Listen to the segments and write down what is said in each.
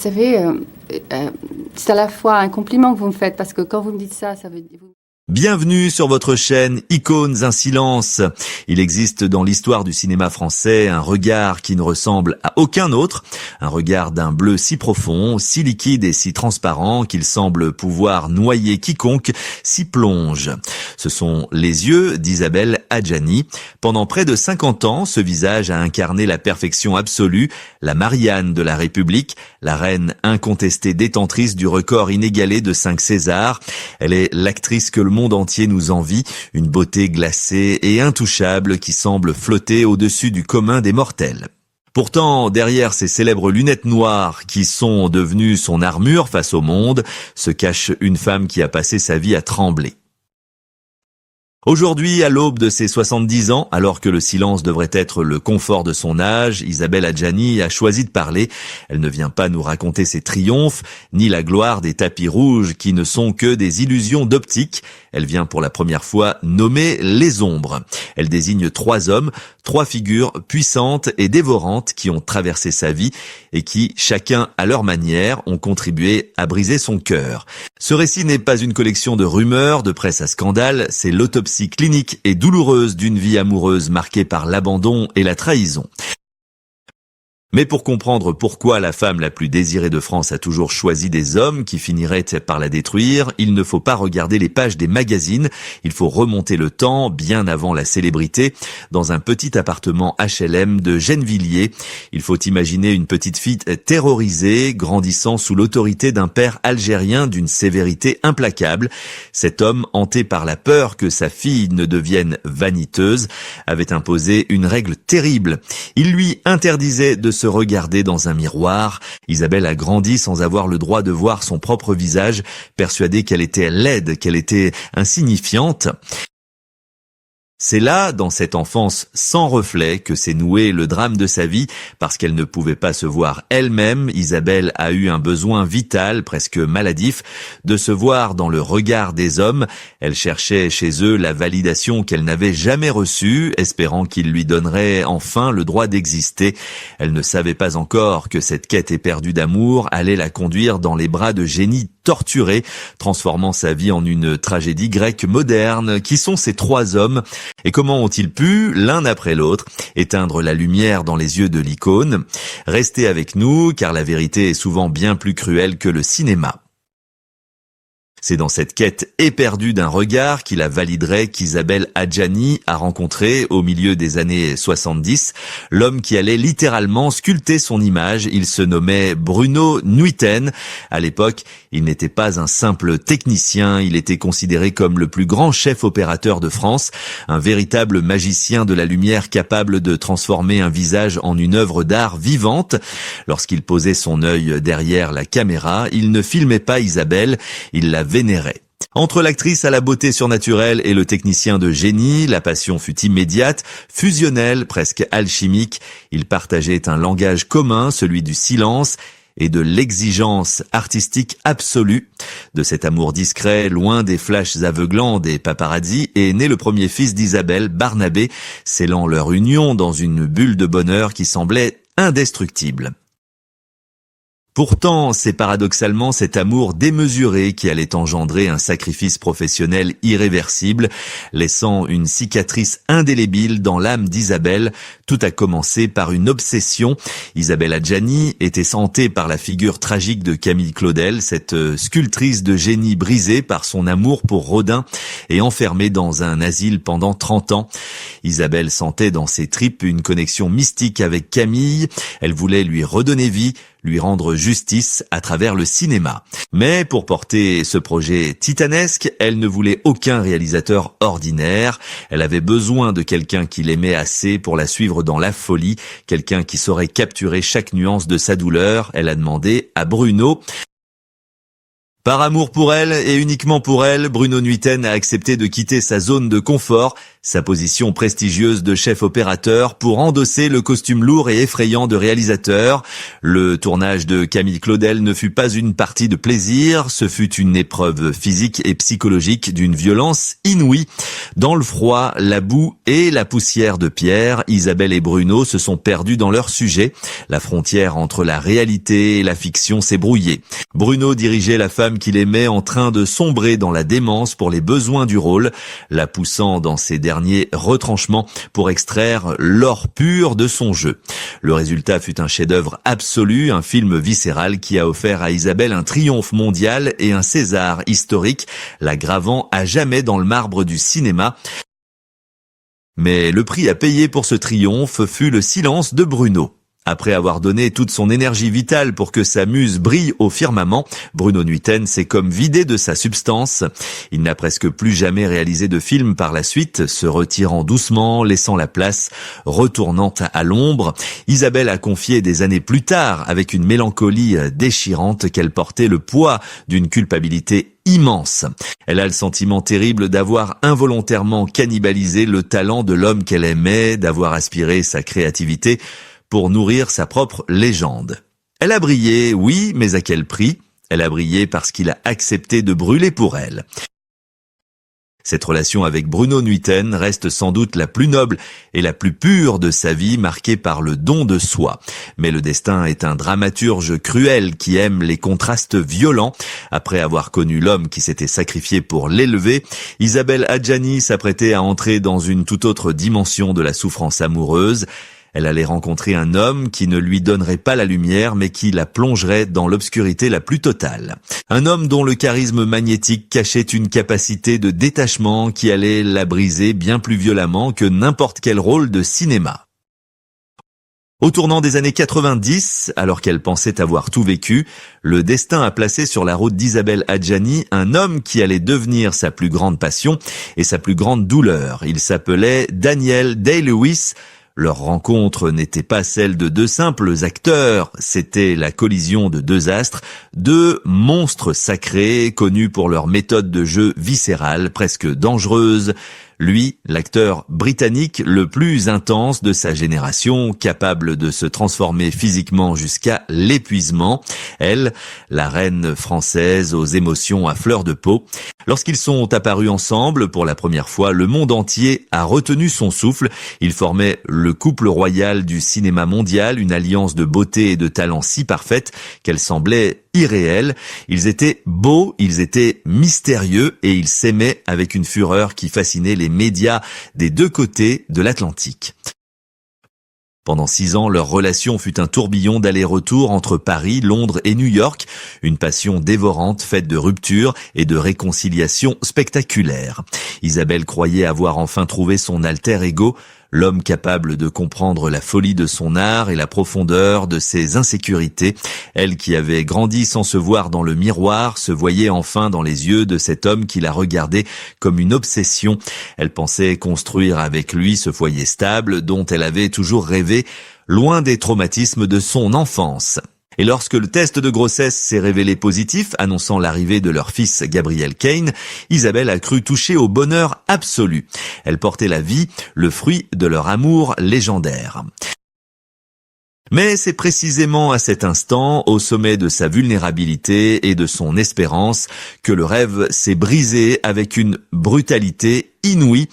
savez, c'est à la fois un compliment que vous me faites, parce que quand vous me dites ça, ça veut dire... Bienvenue sur votre chaîne Icônes un silence. Il existe dans l'histoire du cinéma français un regard qui ne ressemble à aucun autre, un regard d'un bleu si profond, si liquide et si transparent qu'il semble pouvoir noyer quiconque s'y plonge. Ce sont les yeux d'Isabelle Adjani. Pendant près de 50 ans, ce visage a incarné la perfection absolue, la Marianne de la République, la reine incontestée détentrice du record inégalé de 5 Césars. Elle est l'actrice que le monde entier nous envie, une beauté glacée et intouchable qui semble flotter au-dessus du commun des mortels. Pourtant, derrière ces célèbres lunettes noires qui sont devenues son armure face au monde, se cache une femme qui a passé sa vie à trembler. Aujourd'hui, à l'aube de ses 70 ans, alors que le silence devrait être le confort de son âge, Isabelle Adjani a choisi de parler. Elle ne vient pas nous raconter ses triomphes, ni la gloire des tapis rouges qui ne sont que des illusions d'optique. Elle vient pour la première fois nommer les ombres. Elle désigne 3 hommes, 3 figures puissantes et dévorantes qui ont traversé sa vie et qui, chacun à leur manière, ont contribué à briser son cœur. Ce récit n'est pas une collection de rumeurs, de presse à scandale, c'est l'autopsie clinique et douloureuse d'une vie amoureuse marquée par l'abandon et la trahison. Mais pour comprendre pourquoi la femme la plus désirée de France a toujours choisi des hommes qui finiraient par la détruire, il ne faut pas regarder les pages des magazines, il faut remonter le temps bien avant la célébrité, dans un petit appartement HLM de Gennevilliers. Il faut imaginer une petite fille terrorisée, grandissant sous l'autorité d'un père algérien d'une sévérité implacable. Cet homme, hanté par la peur que sa fille ne devienne vaniteuse, avait imposé une règle terrible. Il lui interdisait de se regarder dans un miroir. Isabelle a grandi sans avoir le droit de voir son propre visage, persuadée qu'elle était laide, qu'elle était insignifiante. C'est là, dans cette enfance sans reflet, que s'est noué le drame de sa vie. Parce qu'elle ne pouvait pas se voir elle-même, Isabelle a eu un besoin vital, presque maladif, de se voir dans le regard des hommes. Elle cherchait chez eux la validation qu'elle n'avait jamais reçue, espérant qu'ils lui donneraient enfin le droit d'exister. Elle ne savait pas encore que cette quête éperdue d'amour allait la conduire dans les bras de génies torturés, transformant sa vie en une tragédie grecque moderne. Qui sont ces 3 hommes ? Et comment ont-ils pu, l'un après l'autre, éteindre la lumière dans les yeux de l'icône ? Restez avec nous, car la vérité est souvent bien plus cruelle que le cinéma. C'est dans cette quête éperdue d'un regard qui la validerait qu'Isabelle Adjani a rencontré, au milieu des années 70, l'homme qui allait littéralement sculpter son image. Il se nommait Bruno Nuiten. À l'époque, il n'était pas un simple technicien, il était considéré comme le plus grand chef opérateur de France, un véritable magicien de la lumière capable de transformer un visage en une œuvre d'art vivante. Lorsqu'il posait son œil derrière la caméra, il ne filmait pas Isabelle, il la vénérait. Entre l'actrice à la beauté surnaturelle et le technicien de génie, la passion fut immédiate, fusionnelle, presque alchimique. Ils partageaient un langage commun, celui du silence et de l'exigence artistique absolue. De cet amour discret, loin des flashs aveuglants des paparazzis, est né le premier fils d'Isabelle, Barnabé, scellant leur union dans une bulle de bonheur qui semblait indestructible. Pourtant, c'est paradoxalement cet amour démesuré qui allait engendrer un sacrifice professionnel irréversible, laissant une cicatrice indélébile dans l'âme d'Isabelle. Tout a commencé par une obsession. Isabelle Adjani était hantée par la figure tragique de Camille Claudel, cette sculptrice de génie brisée par son amour pour Rodin et enfermée dans un asile pendant 30 ans. Isabelle sentait dans ses tripes une connexion mystique avec Camille. Elle voulait lui redonner vie, lui rendre justice à travers le cinéma. Mais pour porter ce projet titanesque, elle ne voulait aucun réalisateur ordinaire. Elle avait besoin de quelqu'un qui l'aimait assez pour la suivre dans la folie, quelqu'un qui saurait capturer chaque nuance de sa douleur. Elle a demandé à Bruno. Par amour pour elle et uniquement pour elle, Bruno Nuiten a accepté de quitter sa zone de confort, sa position prestigieuse de chef opérateur pour endosser le costume lourd et effrayant de réalisateur. Le tournage de Camille Claudel ne fut pas une partie de plaisir, ce fut une épreuve physique et psychologique d'une violence inouïe. Dans le froid, la boue et la poussière de pierre, Isabelle et Bruno se sont perdus dans leur sujet. La frontière entre la réalité et la fiction s'est brouillée. Bruno dirigeait la femme qu'il aimait en train de sombrer dans la démence pour les besoins du rôle, la poussant dans ses derniers retranchements pour extraire l'or pur de son jeu. Le résultat fut un chef-d'œuvre absolu, un film viscéral qui a offert à Isabelle un triomphe mondial et un César historique, la gravant à jamais dans le marbre du cinéma. Mais le prix à payer pour ce triomphe fut le silence de Bruno. Après avoir donné toute son énergie vitale pour que sa muse brille au firmament, Bruno Nuiten s'est comme vidé de sa substance. Il n'a presque plus jamais réalisé de film par la suite, se retirant doucement, laissant la place, retournant à l'ombre. Isabelle a confié des années plus tard, avec une mélancolie déchirante, qu'elle portait le poids d'une culpabilité immense. Elle a le sentiment terrible d'avoir involontairement cannibalisé le talent de l'homme qu'elle aimait, d'avoir aspiré sa créativité pour nourrir sa propre légende. Elle a brillé, oui, mais à quel prix? Elle a brillé parce qu'il a accepté de brûler pour elle. Cette relation avec Bruno Nuiten reste sans doute la plus noble et la plus pure de sa vie, marquée par le don de soi. Mais le destin est un dramaturge cruel qui aime les contrastes violents. Après avoir connu l'homme qui s'était sacrifié pour l'élever, Isabelle Adjani s'apprêtait à entrer dans une toute autre dimension de la souffrance amoureuse. Elle allait rencontrer un homme qui ne lui donnerait pas la lumière, mais qui la plongerait dans l'obscurité la plus totale. Un homme dont le charisme magnétique cachait une capacité de détachement qui allait la briser bien plus violemment que n'importe quel rôle de cinéma. Au tournant des années 90, alors qu'elle pensait avoir tout vécu, le destin a placé sur la route d'Isabelle Adjani un homme qui allait devenir sa plus grande passion et sa plus grande douleur. Il s'appelait Daniel Day-Lewis. Leur rencontre n'était pas celle de deux simples acteurs, c'était la collision de deux astres, deux monstres sacrés, connus pour leur méthode de jeu viscérale, presque dangereuse. Lui, l'acteur britannique le plus intense de sa génération, capable de se transformer physiquement jusqu'à l'épuisement. Elle, la reine française aux émotions à fleur de peau. Lorsqu'ils sont apparus ensemble pour la première fois, le monde entier a retenu son souffle. Ils formaient le couple royal du cinéma mondial, une alliance de beauté et de talent si parfaite qu'elle semblait irréelle. Ils étaient beaux, ils étaient mystérieux et ils s'aimaient avec une fureur qui fascinait les médias des deux côtés de l'Atlantique. Pendant 6 ans, leur relation fut un tourbillon d'aller-retour entre Paris, Londres et New York, une passion dévorante faite de ruptures et de réconciliations spectaculaires. Isabelle croyait avoir enfin trouvé son alter ego, l'homme capable de comprendre la folie de son art et la profondeur de ses insécurités. Elle qui avait grandi sans se voir dans le miroir, se voyait enfin dans les yeux de cet homme qui la regardait comme une obsession. Elle pensait construire avec lui ce foyer stable dont elle avait toujours rêvé, loin des traumatismes de son enfance. Et lorsque le test de grossesse s'est révélé positif, annonçant l'arrivée de leur fils Gabriel Kane, Isabelle a cru toucher au bonheur absolu. Elle portait la vie, le fruit de leur amour légendaire. Mais c'est précisément à cet instant, au sommet de sa vulnérabilité et de son espérance, que le rêve s'est brisé avec une brutalité inouïe.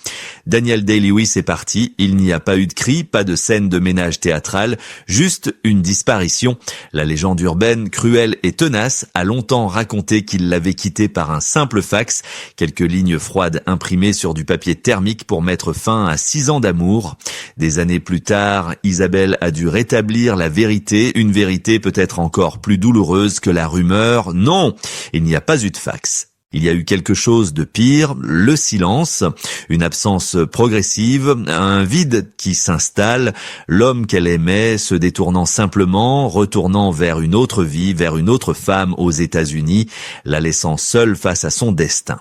Daniel Day-Lewis est parti, il n'y a pas eu de cris, pas de scène de ménage théâtral, juste une disparition. La légende urbaine, cruelle et tenace, a longtemps raconté qu'il l'avait quitté par un simple fax, quelques lignes froides imprimées sur du papier thermique pour mettre fin à 6 ans d'amour. Des années plus tard, Isabelle a dû rétablir la vérité, une vérité peut-être encore plus douloureuse que la rumeur. Non, il n'y a pas eu de fax. Il y a eu quelque chose de pire, le silence, une absence progressive, un vide qui s'installe, l'homme qu'elle aimait se détournant simplement, retournant vers une autre vie, vers une autre femme aux États-Unis, la laissant seule face à son destin.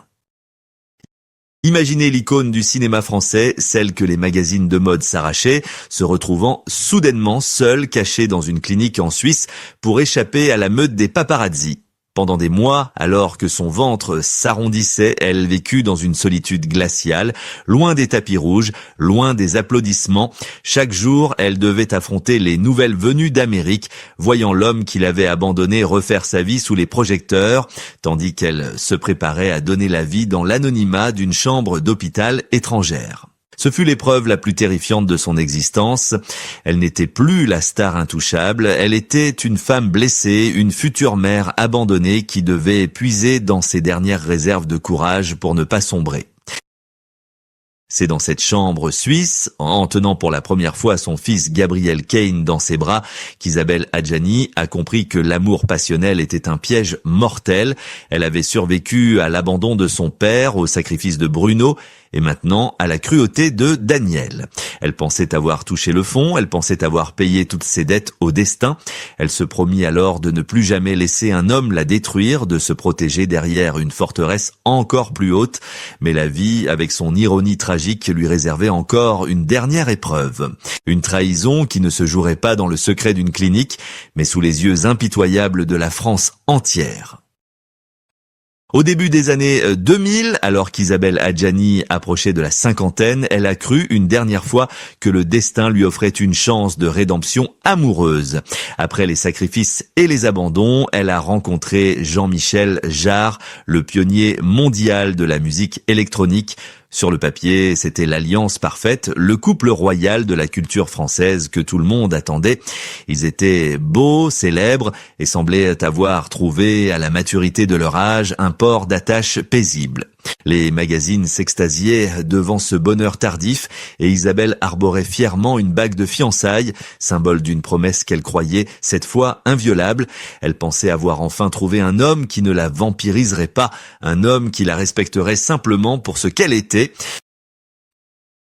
Imaginez l'icône du cinéma français, celle que les magazines de mode s'arrachaient, se retrouvant soudainement seule, cachée dans une clinique en Suisse pour échapper à la meute des paparazzis. Pendant des mois, alors que son ventre s'arrondissait, elle vécut dans une solitude glaciale, loin des tapis rouges, loin des applaudissements. Chaque jour, elle devait affronter les nouvelles venues d'Amérique, voyant l'homme qui l'avait abandonné refaire sa vie sous les projecteurs, tandis qu'elle se préparait à donner la vie dans l'anonymat d'une chambre d'hôpital étrangère. Ce fut l'épreuve la plus terrifiante de son existence. Elle n'était plus la star intouchable, elle était une femme blessée, une future mère abandonnée qui devait puiser dans ses dernières réserves de courage pour ne pas sombrer. C'est dans cette chambre suisse, en tenant pour la première fois son fils Gabriel Kane dans ses bras, qu'Isabelle Adjani a compris que l'amour passionnel était un piège mortel. Elle avait survécu à l'abandon de son père, au sacrifice de Bruno, et maintenant à la cruauté de Daniel. Elle pensait avoir touché le fond, elle pensait avoir payé toutes ses dettes au destin. Elle se promit alors de ne plus jamais laisser un homme la détruire, de se protéger derrière une forteresse encore plus haute. Mais la vie, avec son ironie tragique, lui réservait encore une dernière épreuve. Une trahison qui ne se jouerait pas dans le secret d'une clinique, mais sous les yeux impitoyables de la France entière. Au début des années 2000, alors qu'Isabelle Adjani approchait de la cinquantaine, elle a cru une dernière fois que le destin lui offrait une chance de rédemption amoureuse. Après les sacrifices et les abandons, elle a rencontré Jean-Michel Jarre, le pionnier mondial de la musique électronique. Sur le papier, c'était l'alliance parfaite, le couple royal de la culture française que tout le monde attendait. Ils étaient beaux, célèbres et semblaient avoir trouvé à la maturité de leur âge un port d'attache paisible. Les magazines s'extasiaient devant ce bonheur tardif et Isabelle arborait fièrement une bague de fiançailles, symbole d'une promesse qu'elle croyait cette fois inviolable. Elle pensait avoir enfin trouvé un homme qui ne la vampiriserait pas, un homme qui la respecterait simplement pour ce qu'elle était.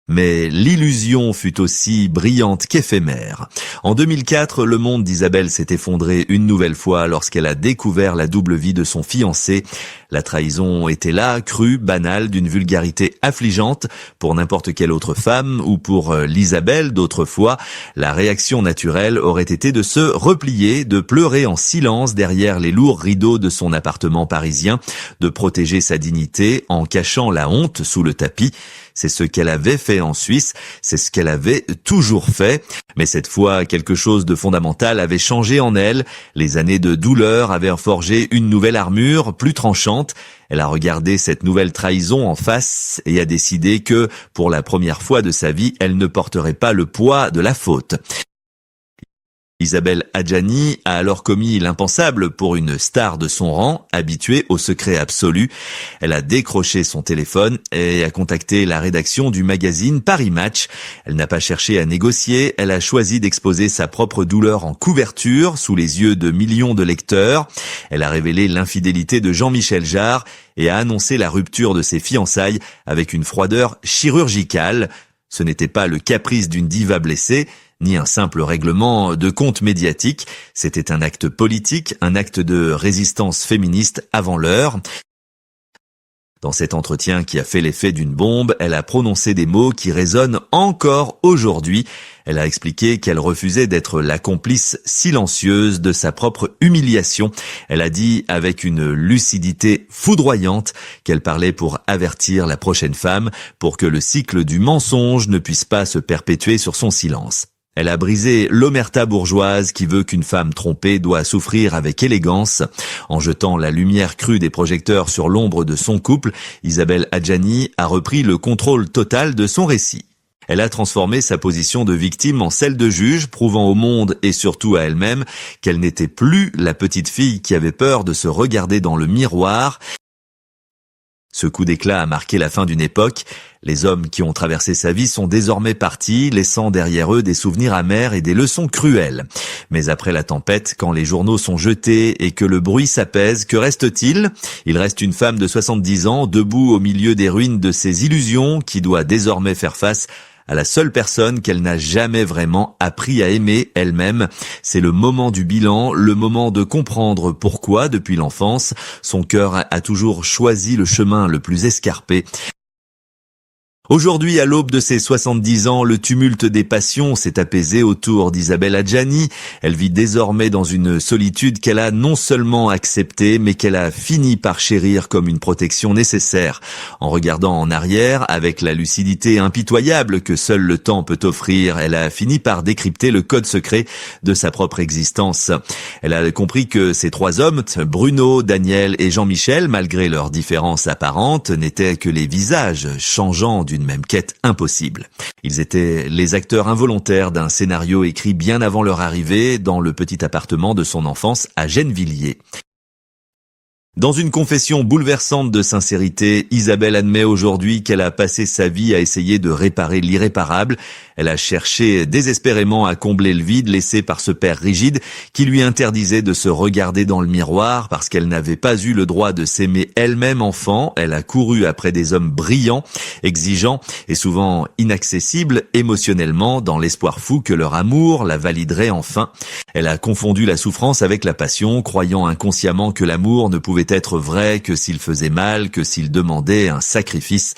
Mais l'illusion fut aussi brillante qu'éphémère. En 2004, le monde d'Isabelle s'est effondré une nouvelle fois lorsqu'elle a découvert la double vie de son fiancé. La trahison était là, crue, banale, d'une vulgarité affligeante pour n'importe quelle autre femme ou pour l'Isabelle d'autrefois. La réaction naturelle aurait été de se replier, de pleurer en silence derrière les lourds rideaux de son appartement parisien, de protéger sa dignité en cachant la honte sous le tapis. C'est ce qu'elle avait fait en Suisse, c'est ce qu'elle avait toujours fait. Mais cette fois, quelque chose de fondamental avait changé en elle. Les années de douleur avaient forgé une nouvelle armure, plus tranchante. Elle a regardé cette nouvelle trahison en face et a décidé que, pour la première fois de sa vie, elle ne porterait pas le poids de la faute. Isabelle Adjani a alors commis l'impensable pour une star de son rang, habituée au secret absolu. Elle a décroché son téléphone et a contacté la rédaction du magazine Paris Match. Elle n'a pas cherché à négocier, elle a choisi d'exposer sa propre douleur en couverture, sous les yeux de millions de lecteurs. Elle a révélé l'infidélité de Jean-Michel Jarre et a annoncé la rupture de ses fiançailles avec une froideur chirurgicale. Ce n'était pas le caprice d'une diva blessée, ni un simple règlement de compte médiatique, c'était un acte politique, un acte de résistance féministe avant l'heure. Dans cet entretien qui a fait l'effet d'une bombe, elle a prononcé des mots qui résonnent encore aujourd'hui. Elle a expliqué qu'elle refusait d'être la complice silencieuse de sa propre humiliation. Elle a dit avec une lucidité foudroyante qu'elle parlait pour avertir la prochaine femme, pour que le cycle du mensonge ne puisse pas se perpétuer sur son silence. Elle a brisé l'omerta bourgeoise qui veut qu'une femme trompée doit souffrir avec élégance. En jetant la lumière crue des projecteurs sur l'ombre de son couple, Isabelle Adjani a repris le contrôle total de son récit. Elle a transformé sa position de victime en celle de juge, prouvant au monde et surtout à elle-même qu'elle n'était plus la petite fille qui avait peur de se regarder dans le miroir. Ce coup d'éclat a marqué la fin d'une époque. Les hommes qui ont traversé sa vie sont désormais partis, laissant derrière eux des souvenirs amers et des leçons cruelles. Mais après la tempête, quand les journaux sont jetés et que le bruit s'apaise, que reste-t-il ? Il reste une femme de 70 ans, debout au milieu des ruines de ses illusions, qui doit désormais faire face à la seule personne qu'elle n'a jamais vraiment appris à aimer elle-même. C'est le moment du bilan, le moment de comprendre pourquoi, depuis l'enfance, son cœur a toujours choisi le chemin le plus escarpé. Aujourd'hui, à l'aube de ses 70 ans, le tumulte des passions s'est apaisé autour d'Isabelle Adjani. Elle vit désormais dans une solitude qu'elle a non seulement acceptée, mais qu'elle a fini par chérir comme une protection nécessaire. En regardant en arrière, avec la lucidité impitoyable que seul le temps peut offrir, elle a fini par décrypter le code secret de sa propre existence. Elle a compris que ces trois hommes, Bruno, Daniel et Jean-Michel, malgré leurs différences apparentes, n'étaient que les visages changeants d'une même quête impossible. Ils étaient les acteurs involontaires d'un scénario écrit bien avant leur arrivée dans le petit appartement de son enfance à Gennevilliers. Dans une confession bouleversante de sincérité, Isabelle admet aujourd'hui qu'elle a passé sa vie à essayer de réparer l'irréparable. Elle a cherché désespérément à combler le vide laissé par ce père rigide qui lui interdisait de se regarder dans le miroir parce qu'elle n'avait pas eu le droit de s'aimer elle-même enfant. Elle a couru après des hommes brillants, exigeants et souvent inaccessibles émotionnellement dans l'espoir fou que leur amour la validerait enfin. Elle a confondu la souffrance avec la passion, croyant inconsciemment que l'amour ne pouvait être vrai que s'il faisait mal, que s'il demandait un sacrifice.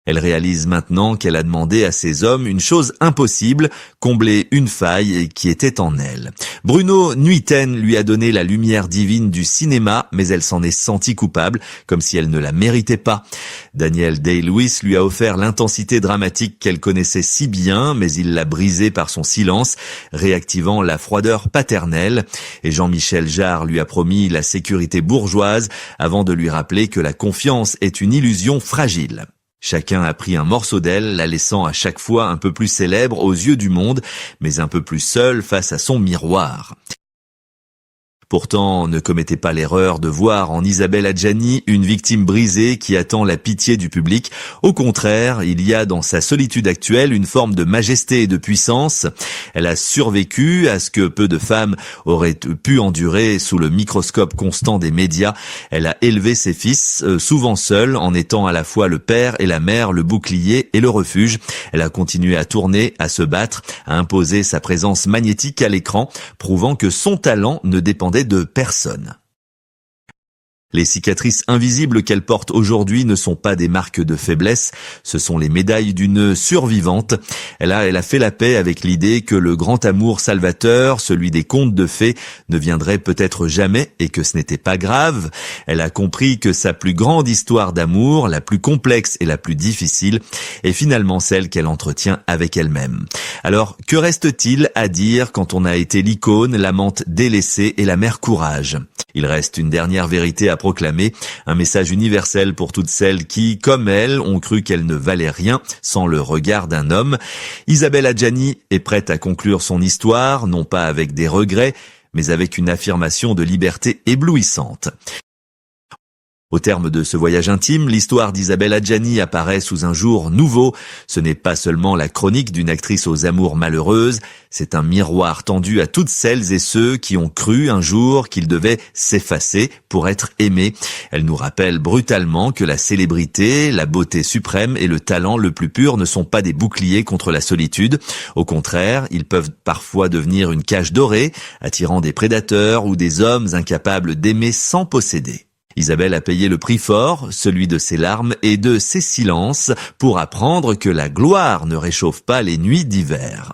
Elle réalise maintenant qu'elle a demandé à ces hommes une chose impossible, combler une faille qui était en elle. Bruno Nuiten lui a donné la lumière divine du cinéma, mais elle s'en est sentie coupable, comme si elle ne la méritait pas. Daniel Day-Lewis lui a offert l'intensité dramatique qu'elle connaissait si bien, mais il l'a brisée par son silence, réactivant la froideur paternelle. Et Jean-Michel Jarre lui a promis la sécurité bourgeoise, avant de lui rappeler que la confiance est une illusion fragile. Chacun a pris un morceau d'elle, la laissant à chaque fois un peu plus célèbre aux yeux du monde, mais un peu plus seule face à son miroir. Pourtant, ne commettez pas l'erreur de voir en Isabelle Adjani une victime brisée qui attend la pitié du public. Au contraire, il y a dans sa solitude actuelle une forme de majesté et de puissance. Elle a survécu à ce que peu de femmes auraient pu endurer sous le microscope constant des médias. Elle a élevé ses fils, souvent seule, en étant à la fois le père et la mère, le bouclier et le refuge. Elle a continué à tourner, à se battre, à imposer sa présence magnétique à l'écran, prouvant que son talent ne dépendait de personne. Les cicatrices invisibles qu'elle porte aujourd'hui ne sont pas des marques de faiblesse, ce sont les médailles d'une survivante. Elle a fait la paix avec l'idée que le grand amour salvateur, celui des contes de fées, ne viendrait peut-être jamais et que ce n'était pas grave. Elle a compris que sa plus grande histoire d'amour, la plus complexe et la plus difficile, est finalement celle qu'elle entretient avec elle-même. Alors, que reste-t-il à dire quand on a été l'icône, l'amante délaissée et la mère courage ? Il reste une dernière vérité à proclamer, un message universel pour toutes celles qui, comme elle, ont cru qu'elle ne valait rien sans le regard d'un homme. Isabelle Adjani est prête à conclure son histoire, non pas avec des regrets, mais avec une affirmation de liberté éblouissante. Au terme de ce voyage intime, l'histoire d'Isabelle Adjani apparaît sous un jour nouveau. Ce n'est pas seulement la chronique d'une actrice aux amours malheureuses, c'est un miroir tendu à toutes celles et ceux qui ont cru un jour qu'ils devaient s'effacer pour être aimés. Elle nous rappelle brutalement que la célébrité, la beauté suprême et le talent le plus pur ne sont pas des boucliers contre la solitude. Au contraire, ils peuvent parfois devenir une cage dorée, attirant des prédateurs ou des hommes incapables d'aimer sans posséder. Isabelle a payé le prix fort, celui de ses larmes et de ses silences, pour apprendre que la gloire ne réchauffe pas les nuits d'hiver.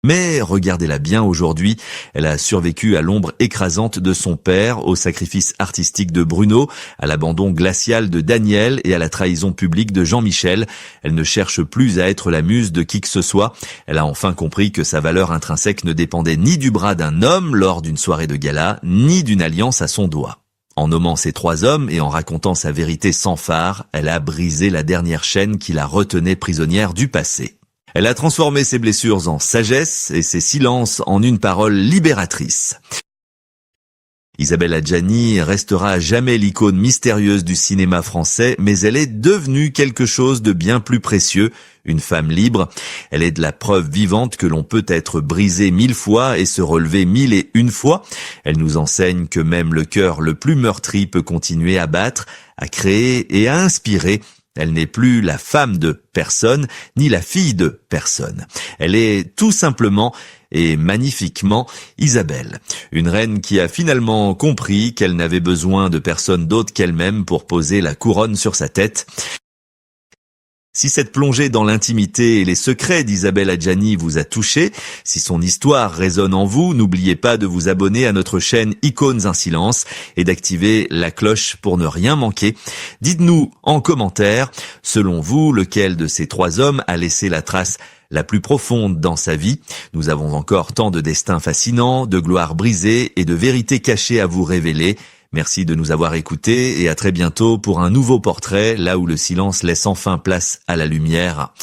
Mais regardez-la bien aujourd'hui, elle a survécu à l'ombre écrasante de son père, au sacrifice artistique de Bruno, à l'abandon glacial de Daniel et à la trahison publique de Jean-Michel. Elle ne cherche plus à être la muse de qui que ce soit. Elle a enfin compris que sa valeur intrinsèque ne dépendait ni du bras d'un homme lors d'une soirée de gala, ni d'une alliance à son doigt. En nommant ces trois hommes et en racontant sa vérité sans phare, elle a brisé la dernière chaîne qui la retenait prisonnière du passé. Elle a transformé ses blessures en sagesse et ses silences en une parole libératrice. Isabelle Adjani restera à jamais l'icône mystérieuse du cinéma français, mais elle est devenue quelque chose de bien plus précieux, une femme libre. Elle est de la preuve vivante que l'on peut être brisé 1000 fois et se relever 1001 fois. Elle nous enseigne que même le cœur le plus meurtri peut continuer à battre, à créer et à inspirer. Elle n'est plus la femme de personne, ni la fille de personne. Elle est tout simplement et magnifiquement Isabelle, une reine qui a finalement compris qu'elle n'avait besoin de personne d'autre qu'elle-même pour poser la couronne sur sa tête. Si cette plongée dans l'intimité et les secrets d'Isabelle Adjani vous a touché, si son histoire résonne en vous, n'oubliez pas de vous abonner à notre chaîne Icônes un silence et d'activer la cloche pour ne rien manquer. Dites-nous en commentaire, selon vous, lequel de ces 3 hommes a laissé la trace la plus profonde dans sa vie. Nous avons encore tant de destins fascinants, de gloires brisées et de vérités cachées à vous révéler. Merci de nous avoir écoutés et à très bientôt pour un nouveau portrait, là où le silence laisse enfin place à la lumière.